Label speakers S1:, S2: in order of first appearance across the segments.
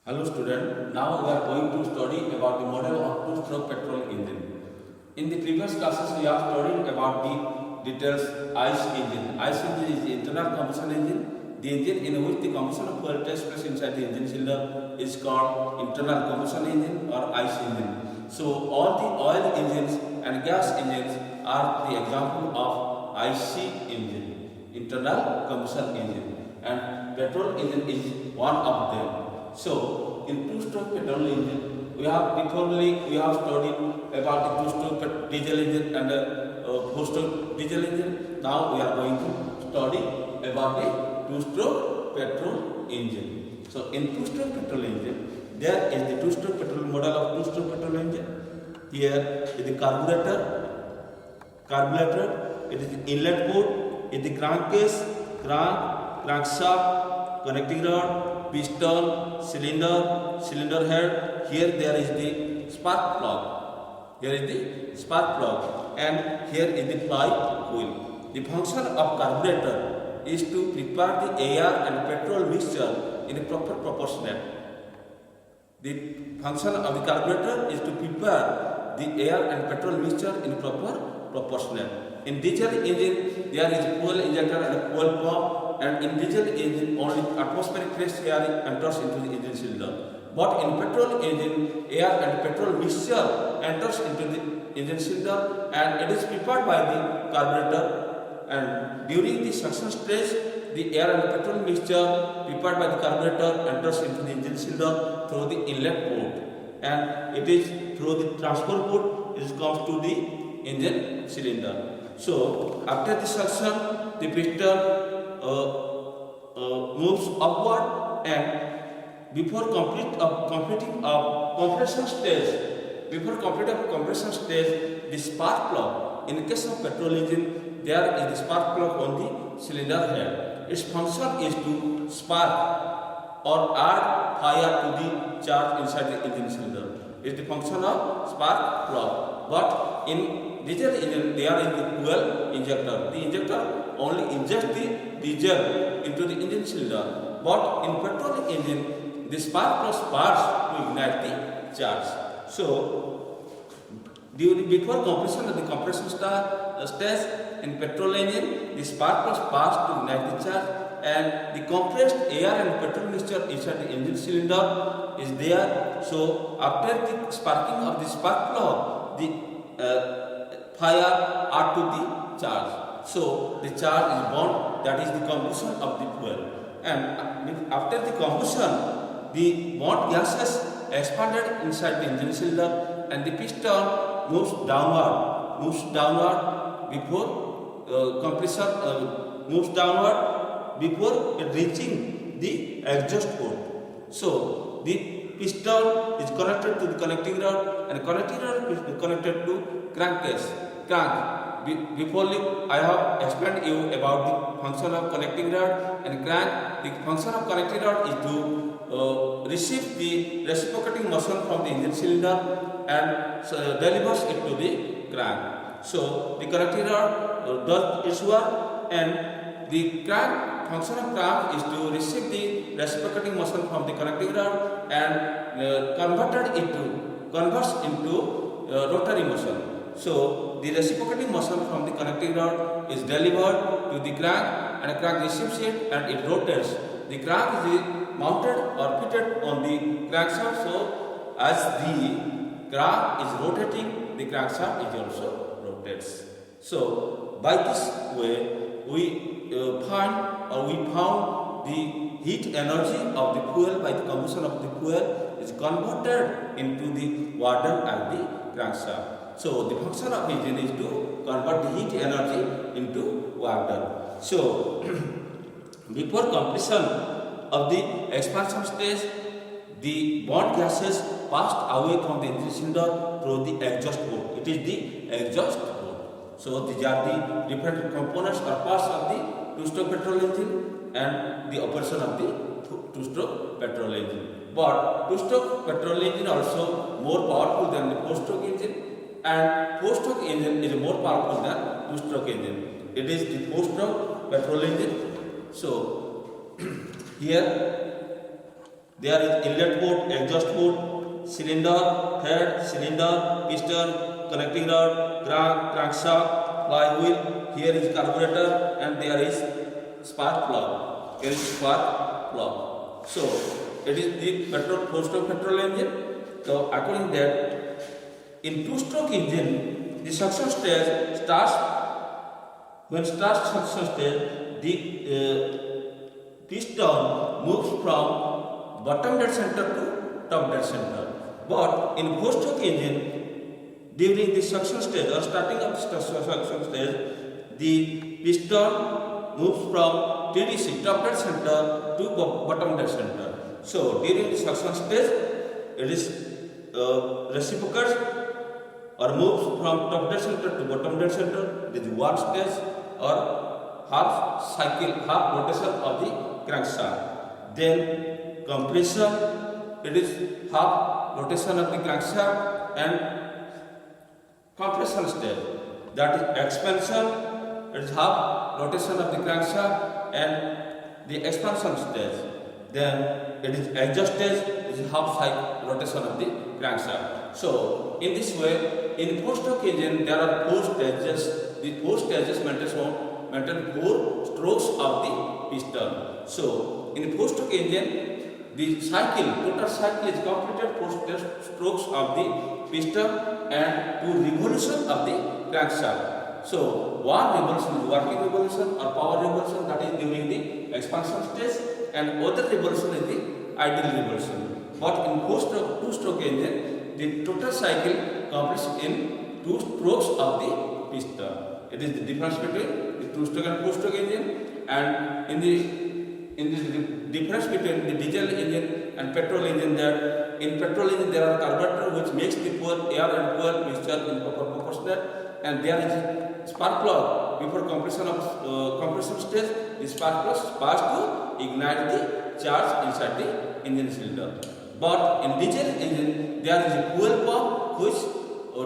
S1: Hello student, now we are going to study about the model of two-stroke petrol engine. In the previous classes we have studied about the details ICE engine. ICE engine is the internal combustion engine. The engine in which the combustion of fuel takes place inside the engine cylinder is called internal combustion engine or ICE engine. So all the oil engines and gas engines are the example of IC engine, internal combustion engine, and petrol engine is one of them. So, in two-stroke petrol engine, we have studied about the two-stroke diesel engine and four-stroke diesel engine. Now we are going to study about the two-stroke petrol engine. So, in two-stroke petrol engine, there is the two-stroke petrol model of two-stroke petrol engine. Here is the carburetor. It is the inlet port. It is the crankcase, crankshaft, connecting rod, piston, cylinder head. Here there is the spark plug. And here is the flywheel. The function of carburetor is to prepare the air and petrol mixture in a proper proportionate. The function of the carburetor is to prepare the air and petrol mixture in a proper proportionate. In diesel engine, there is fuel injector and a fuel pump, and in diesel engine only atmospheric fresh air enters into the engine cylinder. But in petrol engine, air and petrol mixture enters into the engine cylinder and it is prepared by the carburetor. And during the suction stage, the air and petrol mixture prepared by the carburetor enters into the engine cylinder through the inlet port, and it is through the transfer port it comes to the engine cylinder. So after the suction, the piston moves upward, and before completing a compression stage, the spark plug. In case of petrol engine, there is the spark plug on the cylinder head. Its function is to spark or add fire to the charge inside the engine cylinder. It is the function of spark plug. But in diesel engine, there is the fuel injector. The injector only injects the diesel into the engine cylinder. But in petrol engine, the spark plug sparks to ignite the charge. So, before completion of the compression stage in petrol engine, the spark plug sparks to ignite the charge, and the compressed air and petrol mixture inside the engine cylinder is there. So, after the sparking of the spark plug, the fire add to the charge. So, the charge is born, that is the combustion of the fuel. And after the combustion, the burnt gases expanded inside the engine cylinder, and the piston moves downward before reaching the exhaust port. So the piston is connected to the connecting rod, and connecting rod is connected to crankcase. Before I have explained you about the function of connecting rod and crank. The function of connecting rod is to receive the reciprocating motion from the engine cylinder and delivers it to the crank. So the connecting rod does its work, and the crank function of crank is to receive the reciprocating motion from the connecting rod and converts into rotary motion. So the reciprocating motion from the connecting rod is delivered to the crank, and the crank receives it and it rotates. The crank is mounted or fitted on the crankshaft. So as the crank is rotating, the crankshaft is also rotates. So by this way, we found the heat energy of the fuel by the combustion of the fuel is converted into the work done at the crankshaft. So the function of engine is to convert the heat energy into work done. So before completion of the expansion stage, the burnt gases passed away from the engine cylinder through the exhaust port. It is the exhaust port. So these are the different components or parts of the two-stroke petrol engine and the operation of the two-stroke petrol engine. But two-stroke petrol engine also more powerful than the four-stroke engine, and four-stroke engine is more powerful than two-stroke engine. It is the four-stroke petrol engine. So here There is inlet port, exhaust port, cylinder, head, cylinder, piston, connecting rod, crankshaft, flywheel. Here is carburetor, and there is spark plug. Here is spark plug. So it is the petrol four-stroke petrol engine. So according to that, in two-stroke engine, the suction stage starts. When starts suction stage, the piston moves from bottom dead center to top dead center. But in four-stroke engine, during the suction stage or starting of the suction stage, the piston moves from TDC, top dead center, to bottom dead center. So during the suction stage, it is reciprocates or moves from top dead center to bottom dead center. It is one stage or half cycle, half rotation of the crankshaft. Then compression, it is half rotation of the crankshaft and compression stage. That is expansion, it is half rotation of the crankshaft and the expansion stage. Then it is exhaust stage, it is half cycle rotation of the crankshaft. So in this way, in four-stroke engine there are four stages. The four stages maintain four strokes of the piston. So in four-stroke engine, the cycle, total cycle is completed four strokes of the piston and two revolution of the crankshaft. So one revolution is working revolution or power revolution, that is during the expansion stage, and other revolution is the idle revolution. But in two-stroke engine, the total cycle completes in two strokes of the piston. It is the difference between the two-stroke and four-stroke engine, and in the difference between the diesel engine and petrol engine, that in petrol engine there are carburetor which makes the fuel, air and fuel mixture in proper proportion, and there is spark plug. Before compression stage, the spark plug pass to ignite the charge inside the engine cylinder. But in diesel engine there is a fuel pump which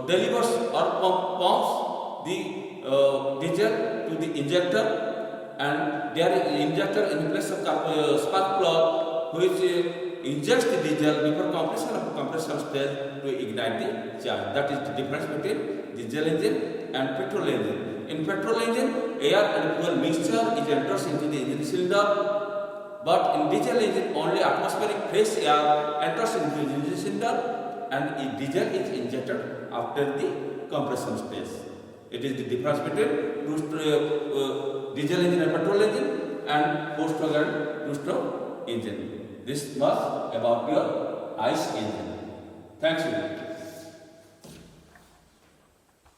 S1: delivers or pumps the diesel to the injector, and there is an injector in place of spark plug which injects the diesel before compression stage to ignite the charge. That is the difference between diesel engine and petrol engine. In petrol engine, air and fuel mixture is enters into the engine cylinder, but in diesel engine only atmospheric fresh air enters into the engine cylinder, and diesel is injected after the compression stage. It is the difference between diesel engine and petrol engine and four-stroke and two-stroke engine. This was about your ICE engine. Thank you.